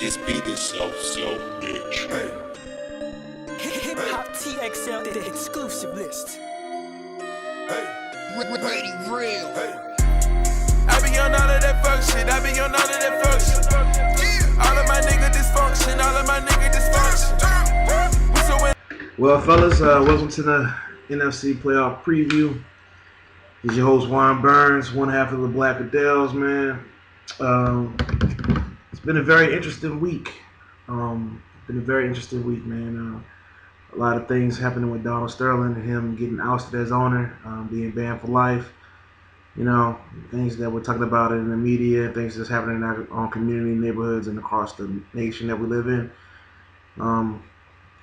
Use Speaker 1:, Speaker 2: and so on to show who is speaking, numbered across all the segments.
Speaker 1: This beat is so bitch.
Speaker 2: Hip Hop TXL, the exclusive list.
Speaker 3: Ready real.
Speaker 4: I be on all of that fuck shit. I be on all of that fuck shit. All of my nigga dysfunction. All of my nigga dysfunction.
Speaker 5: Well, fellas, welcome to the NFC playoff preview. This is your host Juan Burns, one half of the Black Adels, man. It's been a very interesting week. Man. A lot of things happening with Donald Sterling and him getting ousted as owner, being banned for life. You know, things that we're talking about in the media, things that's happening in our own community, neighborhoods, and across the nation that we live in.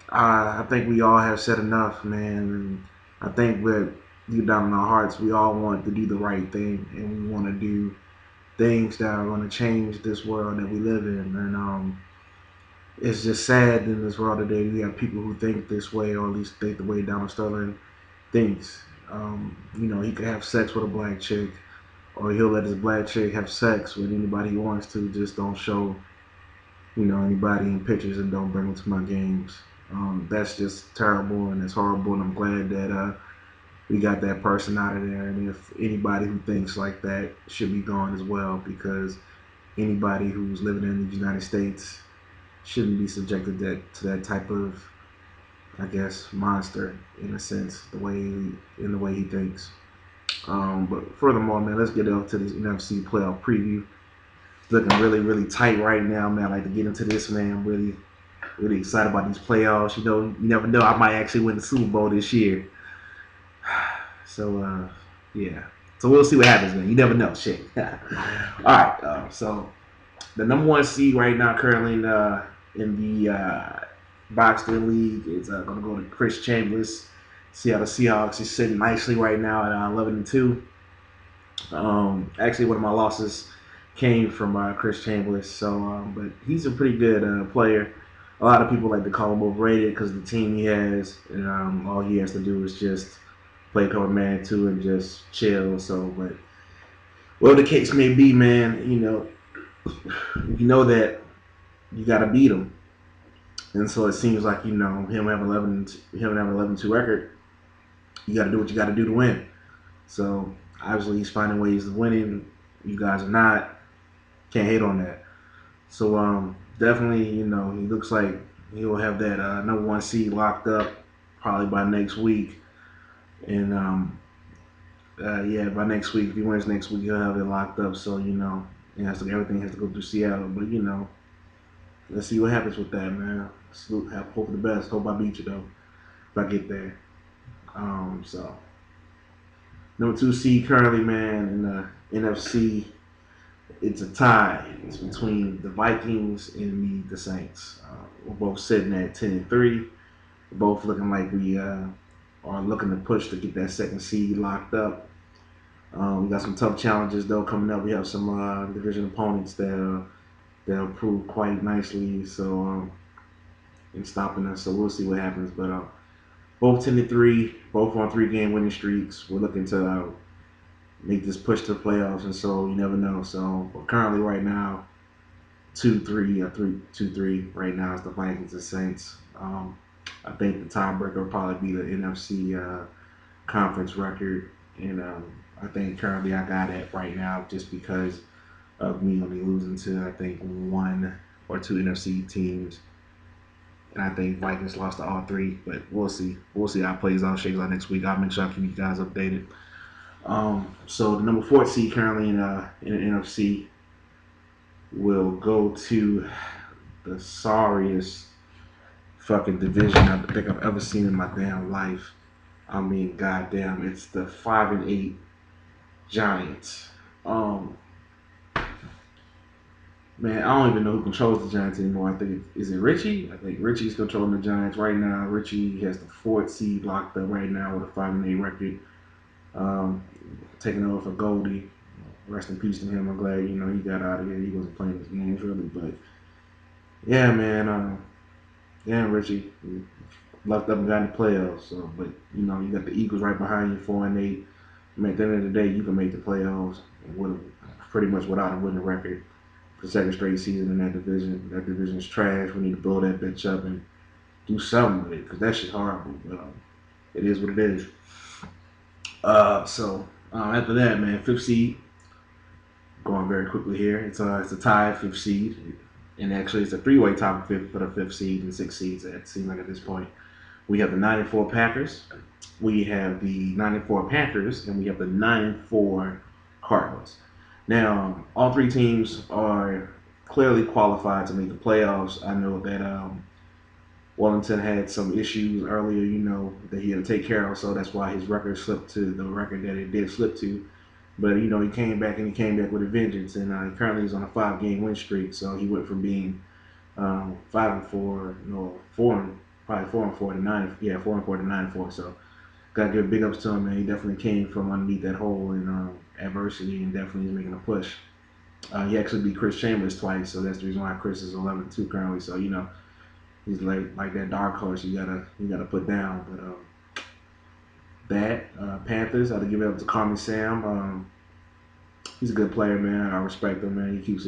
Speaker 5: I think we all have said enough, man. And I think that deep down in our hearts, we all want to do the right thing, and we want to do things that are going to change this world that we live in. And it's just sad in this world today we have people who think this way, or at least think the way Donald Sterling thinks. You know, he could have sex with a black chick, or he'll let his black chick have sex with anybody he wants to. Just don't show, you know, anybody in pictures and don't bring them to my games. That's just terrible and it's horrible, and I'm glad that we got that person out of there. And if anybody who thinks like that should be gone as well, because anybody who's living in the United States shouldn't be subjected to that type of, I guess, monster in a sense, the way he thinks. But furthermore, man, let's get up to this NFC playoff preview. It's looking really tight right now, man. I like to get into this, man. I'm really excited about these playoffs. You know, you never know, I might actually win the Super Bowl this year. So yeah. So we'll see what happens, man. You never know, shit. All right. So the number one seed right now, currently in the Boxden League, is going to go to Chris Chambers. Seattle Seahawks is sitting nicely right now at 11-2. Actually, one of my losses came from Chris Chambers. So, but he's a pretty good player. A lot of people like to call him overrated because of the team he has, and all he has to do is just play cover man two and just chill. So, but whatever the case may be, man, you know that you got to beat him. And so it seems like, you know, him having 11-2 record, you got to do what you got to do to win. So obviously he's finding ways of winning. You guys are not. Can't hate on that. So definitely, you know, he looks like he'll have that number one seed locked up probably by next week. And yeah, by next week, if he wins next week, he'll have it locked up. So, you know, everything has to go through Seattle. But, you know, let's see what happens with that, man. Hope for the best. Hope I beat you, though, if I get there. So, number two seed currently, man, in the NFC, it's a tie. It's between the Vikings and the Saints. We're both sitting at 10-3. We're both looking like we are looking to push to get that second seed locked up. We got some tough challenges, though, coming up. We have some division opponents that'll prove quite nicely in stopping us. So we'll see what happens. But both 10-3, both on 3-game winning streaks. We're looking to make this push to the playoffs, and so you never know. So currently, right now, 2-3 right now is the Vikings and Saints. I think the tiebreaker will probably be the NFC conference record, and I think currently I got it right now just because of me only losing to, I think, one or two NFC teams. And I think Vikings lost to all three, but we'll see. We'll see how it plays out, shakes out next week. I'll make sure I keep you guys updated. So the number 4 seed currently in the NFC will go to the sorriest fucking division I think I've ever seen in my damn life. I mean, goddamn, it's the 5-8 Giants. Man, I don't even know who controls the Giants anymore. I think is it Richie? I think Richie's controlling the Giants right now. Richie has the 4th seed locked up right now with a 5-8 record. Taking over for Goldie. Rest in peace to him. I'm glad, you know, he got out of here. He wasn't playing his games really, but yeah, man. Yeah, Richie left up and got in the playoffs. So, but you know, you got the Eagles right behind you, 4-8. I mean, at the end of the day, you can make the playoffs pretty much without a winning record. the second straight season in that division. That division's trash. We need to blow that bitch up and do something with it because that shit's horrible. But it is what it is. After that, man, fifth seed. Going very quickly here. It's a tie, fifth seed, and actually it's a three-way tie for the fifth seed and six seeds. It seems like at this point, we have the 9-4 Packers, we have the 9-4 Panthers, and we have the 9-4 Cardinals. Now, all three teams are clearly qualified to make the playoffs. I know that Wellington had some issues earlier, that he had to take care of, so that's why his record slipped to the record that it did slip to. But, he came back with a vengeance, and he currently is on a 5-game win streak, so he went from being 5-4, 4-4 to 9-4, so got to give big ups to him, man. He definitely came from underneath that hole in adversity and definitely is making a push. He actually beat Chris Chambers twice, so that's the reason why Chris is 11-2 currently, so, he's like that dark horse you gotta put down, but Panthers, I had to give it up to Carmen Sam. He's a good player, man. I respect him, man. He's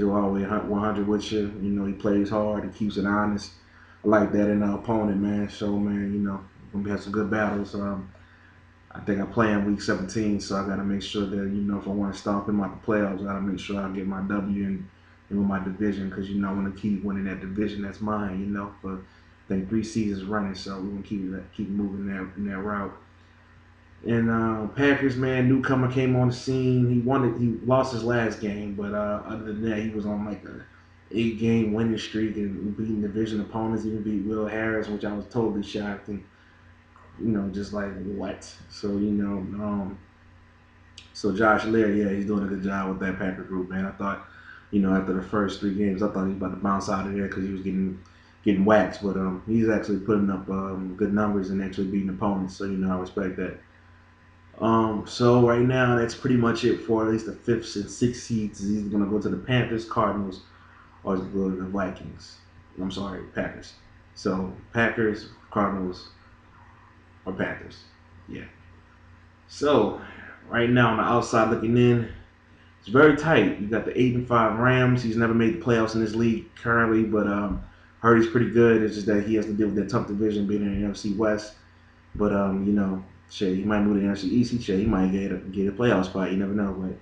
Speaker 5: all the way 100 with you. He plays hard. He keeps it honest. I like that in an opponent, man. So, man, we're gonna have some good battles. I think I play in week 17, so I gotta make sure that if I want to stop him out the playoffs, I gotta make sure I get my W in my division because I want to keep winning that division. That's mine, for I think 3 seasons running, so we're gonna keep moving in that route. And Packers, man, newcomer came on the scene. He lost his last game, but other than that, he was on like a 8-game winning streak and beating division opponents. Even beat Will Harris, which I was totally shocked and just like what. So so Josh Lear, yeah, he's doing a good job with that Packer group, man. I thought, after the first 3 games, I thought he was about to bounce out of there because he was getting waxed, but he's actually putting up good numbers and actually beating opponents. So I respect that. So right now that's pretty much it for at least the 5th and 6th seeds. He's either gonna go to the Panthers, Cardinals, or he's gonna go to the Vikings. I'm sorry, Packers. So Packers, Cardinals, or Panthers. Yeah. So right now on the outside looking in, it's very tight. You got the 8-5 Rams. He's never made the playoffs in this league currently, but heard he's pretty good. It's just that he has to deal with that tough division being in the NFC West. But shit, he might move to the NFC East. He might get a playoff spot. You never know. But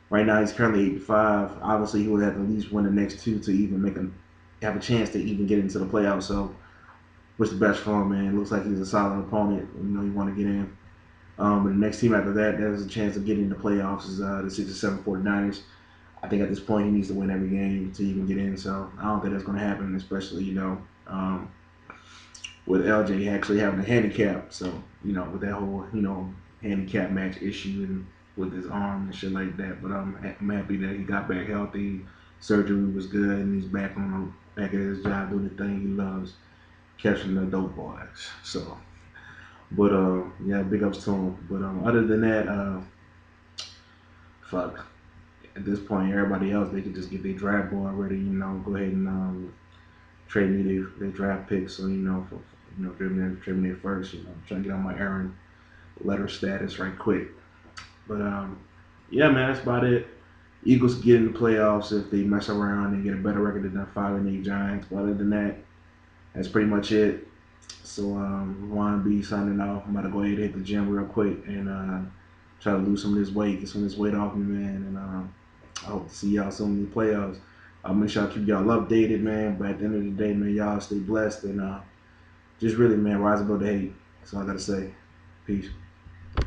Speaker 5: right now he's currently 8-5. Obviously, he would have to at least win the next 2 to even have a chance to even get into the playoffs. So, what's the best for him, man? Looks like he's a solid opponent. You want to get in. But the next team after that, there's a chance of getting in the playoffs is the 6-7 49ers. I think at this point he needs to win every game to even get in. So I don't think that's going to happen, especially with LJ actually having a handicap. So with that whole handicap match issue and with his arm and shit like that. But I'm happy that he got back healthy. Surgery was good, and he's back at his job doing the thing he loves, catching the dope boys. So. But yeah, big ups to him. But other than that, fuck. At this point, everybody else, they could just get their draft board ready. Go ahead and trade me their draft picks. So trade me their first. Trying to get on my Aaron letter status right quick. But yeah, man, that's about it. Eagles get in the playoffs if they mess around and get a better record than the 5-8 Giants. But other than that, that's pretty much it. So Juan B signing off. I'm about to go ahead and hit the gym real quick and try to lose some of this weight, get some of this weight off me, man. And I hope to see y'all soon in the playoffs. I'll make sure I keep y'all updated, man. But at the end of the day, man, y'all stay blessed and just really, man, rise above the hate. That's all I gotta say. Peace.